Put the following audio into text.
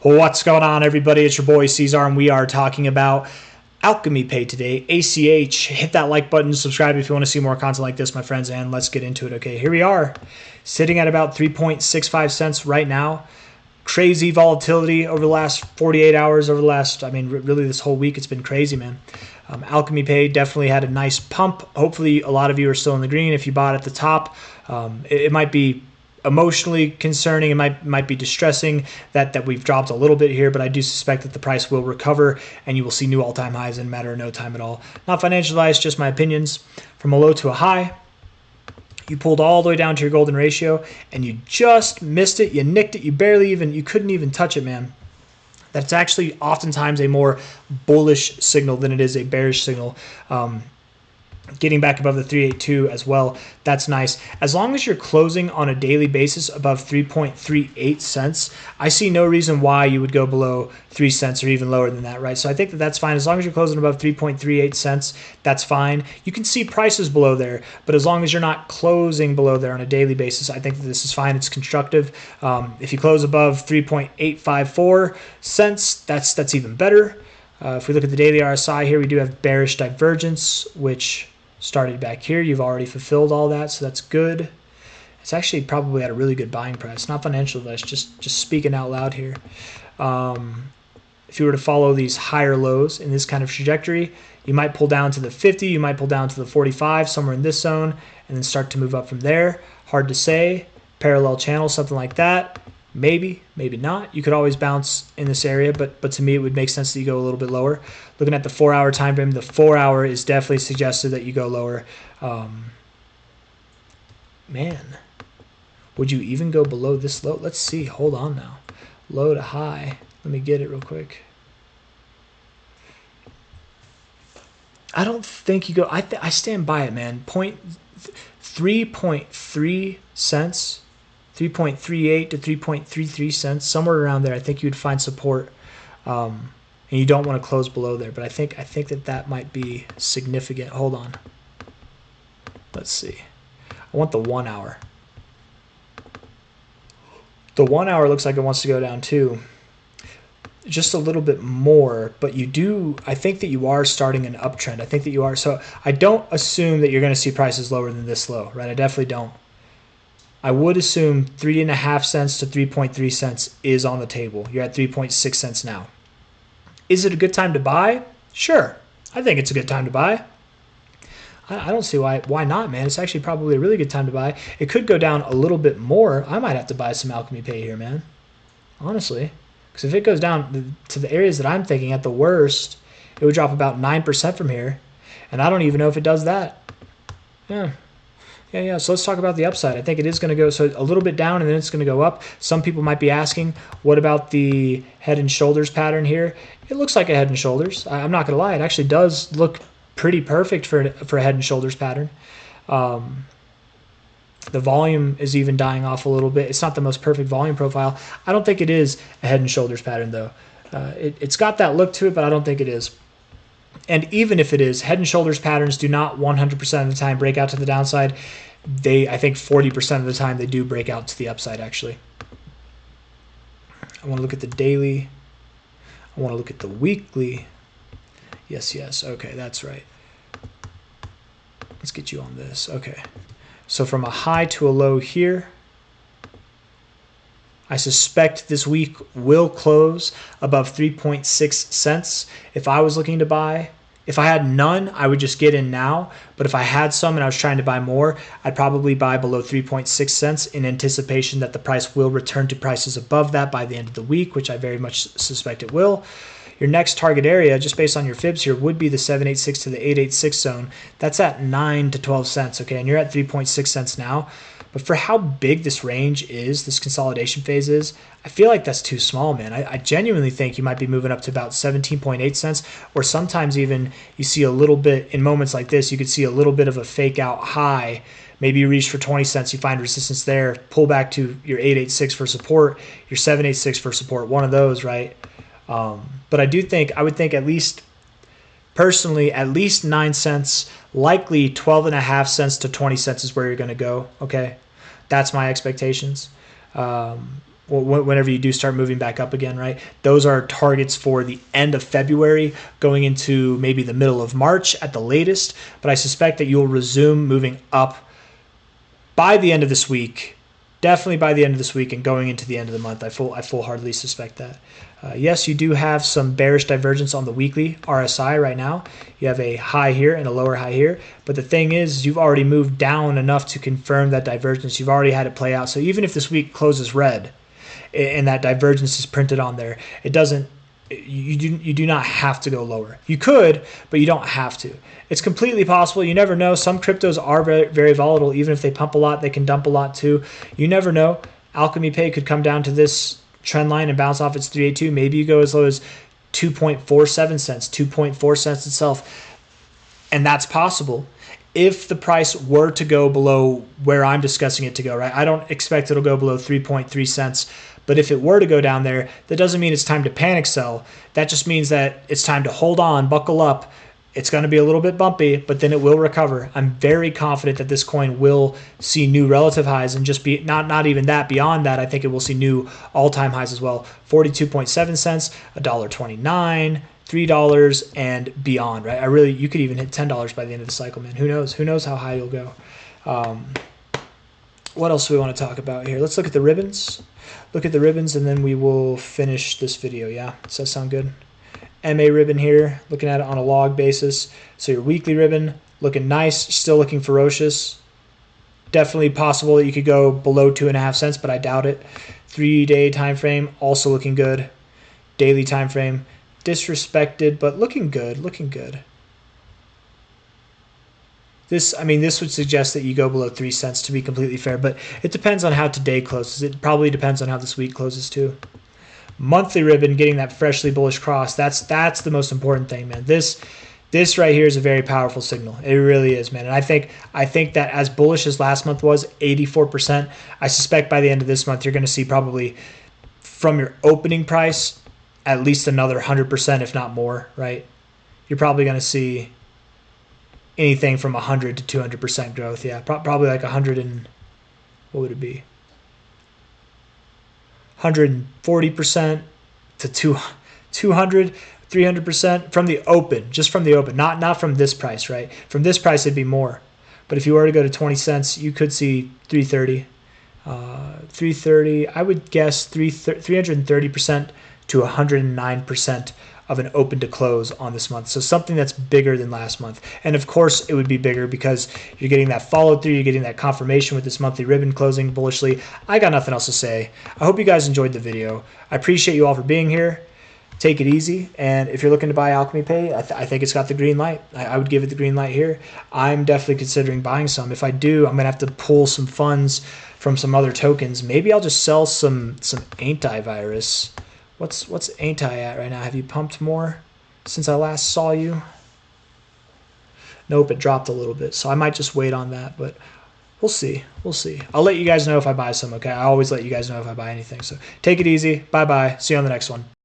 What's going on, everybody? It's your boy C-Zar, and we are talking about Alchemy Pay today. ACH. Hit that like button, subscribe if you want to see more content like this, my friends, and let's get into it. Okay, here we are, sitting at about 3.65 cents right now. Crazy volatility over the last 48 hours, over the last, really this whole week, it's been crazy, man. Alchemy Pay definitely had a nice pump. Hopefully, a lot of you are still in the green. If you bought at the top, it might be emotionally concerning. It might be distressing that we've dropped a little bit here, but I do suspect that the price will recover and you will see new all-time highs in a matter of no time at all. Not financial advice, just my opinions. From a low to a high, you pulled all the way down to your golden ratio and you just missed it. You nicked it. You couldn't even touch it, man. That's actually oftentimes a more bullish signal than it is a bearish signal. Getting back above the 382 as well, that's nice. As long as you're closing on a daily basis above 3.38 cents, I see no reason why you would go below 3 cents or even lower than that, right? So I think that that's fine. As long as you're closing above 3.38 cents, that's fine. You can see prices below there, but as long as you're not closing below there on a daily basis, I think that this is fine. It's constructive. If you close above 3.854 cents, that's even better. If we look at the daily RSI here, we do have bearish divergence, which started back here. You've already fulfilled all that, so that's good. It's actually probably at a really good buying price. Not financial advice, just speaking out loud here. If you were to follow these higher lows in this kind of trajectory, you might pull down to the 50, you might pull down to the 45, somewhere in this zone, and then start to move up from there. Hard to say. Parallel channel, something like that. Maybe, maybe not. You could always bounce in this area, but to me, it would make sense that you go a little bit lower. Looking at the 4-hour time frame, the 4-hour is definitely suggested that you go lower. Man, would you even go below this low? Let's see. Hold on now. Low to high. Let me get it real quick. I don't think you go. I stand by it, man. 3.3 cents. 3.38 to 3.33 cents, somewhere around there. I think you'd find support, and you don't want to close below there. But I think that might be significant. Hold on. Let's see. I want the 1 hour. The 1 hour looks like it wants to go down too, just a little bit more. But you do. I think that you are starting an uptrend. I think that you are. So I don't assume that you're going to see prices lower than this low, right? I definitely don't. I would assume 3.5 cents to 3.3 cents is on the table. You're at 3.6 cents now. Is it a good time to buy? Sure. I think it's a good time to buy. I don't see why not, man. It's actually probably a really good time to buy. It could go down a little bit more. I might have to buy some Alchemy Pay here, man. Honestly. Because if it goes down to the areas that I'm thinking, at the worst, it would drop about 9% from here. And I don't even know if it does that. Yeah. So let's talk about the upside. I think it is going to go a little bit down and then it's going to go up. Some people might be asking, what about the head and shoulders pattern here? It looks like a head and shoulders. I'm not going to lie. It actually does look pretty perfect for a head and shoulders pattern. The volume is even dying off a little bit. It's not the most perfect volume profile. I don't think it is a head and shoulders pattern, though. It's got that look to it, but I don't think it is. And even if it is, head and shoulders patterns do not 100% of the time break out to the downside. I think 40% of the time they do break out to the upside, actually. I want to look at the daily. I want to look at the weekly. Yes. Okay, that's right. Let's get you on this. Okay. So from a high to a low here, I suspect this week will close above 3.6 cents. If I was looking to buy, if I had none, I would just get in now. But if I had some and I was trying to buy more, I'd probably buy below 3.6 cents in anticipation that the price will return to prices above that by the end of the week, which I very much suspect it will. Your next target area, just based on your fibs here, would be the 786 to the 886 zone. That's at 9 to 12 cents, okay? And you're at 3.6 cents now. But for how big this range is, this consolidation phase is, I feel like that's too small, man. I genuinely think you might be moving up to about 17.8 cents, or sometimes even you see a little bit, in moments like this, you could see a little bit of a fake out high. Maybe you reach for 20 cents, you find resistance there, pull back to your 886 for support, your 786 for support, one of those, right? But I would think at least, personally, at least 9 cents, likely 12.5 cents to 20 cents is where you're going to go, okay? That's my expectations. whenever you do start moving back up again, right? Those are targets for the end of February, going into maybe the middle of March at the latest. But I suspect that you'll resume moving up by the end of this week, definitely by the end of this week and going into the end of the month. I full-heartedly suspect that. Yes, you do have some bearish divergence on the weekly RSI right now. You have a high here and a lower high here. But the thing is, you've already moved down enough to confirm that divergence. You've already had it play out. So even if this week closes red and that divergence is printed on there, it doesn't, you do not have to go lower. You could, but you don't have to. It's completely possible. You never know. Some cryptos are very, very volatile. Even if they pump a lot, they can dump a lot too. You never know. Alchemy Pay could come down to this trend line and bounce off its 382. Maybe you go as low as 2.47 cents, 2.4 cents itself. And that's possible if the price were to go below where I'm discussing it to go, right? I don't expect it'll go below 3.3 cents. But if it were to go down there, that doesn't mean it's time to panic sell. That just means that it's time to hold on, buckle up. It's going to be a little bit bumpy, but then it will recover. I'm very confident that this coin will see new relative highs and just be not even that. Beyond that, I think it will see new all-time highs as well. 42.7 cents, $1.29, $3 and beyond, right? You could even hit $10 by the end of the cycle, man. Who knows? Who knows how high you'll go? What else do we want to talk about here? Let's look at the ribbons. Look at the ribbons, and then we will finish this video. Yeah, does that sound good? MA ribbon here, looking at it on a log basis. So your weekly ribbon, looking nice, still looking ferocious. Definitely possible that you could go below 2.5 cents, but I doubt it. 3-day time frame, also looking good. Daily time frame, disrespected, but looking good, looking good. This would suggest that you go below 3 cents, to be completely fair, but it depends on how today closes. It probably depends on how this week closes too. Monthly ribbon, getting that freshly bullish cross. That's the most important thing, man. This right here is a very powerful signal. It really is, man. And I think that as bullish as last month was, 84%, I suspect by the end of this month you're going to see probably from your opening price at least another 100%, if not more, right? You're probably going to see anything from 100 to 200% growth. Yeah, probably like 100 and what would it be? 140% to 200, 300% from the open, just from the open, not from this price, right? From this price, it'd be more. But if you were to go to 20 cents, you could see 330. 330, I would guess 330% to 109% of an open to close on this month. So something that's bigger than last month. And of course it would be bigger because you're getting that follow through, you're getting that confirmation with this monthly ribbon closing bullishly. I got nothing else to say. I hope you guys enjoyed the video. I appreciate you all for being here. Take it easy. And if you're looking to buy Alchemy Pay, I think it's got the green light. I would give it the green light here. I'm definitely considering buying some. If I do, I'm going to have to pull some funds from some other tokens. Maybe I'll just sell some antivirus. What's Ain't I at right now? Have you pumped more since I last saw you? Nope, it dropped a little bit. So I might just wait on that, but we'll see. We'll see. I'll let you guys know if I buy some, okay? I always let you guys know if I buy anything. So take it easy. Bye-bye. See you on the next one.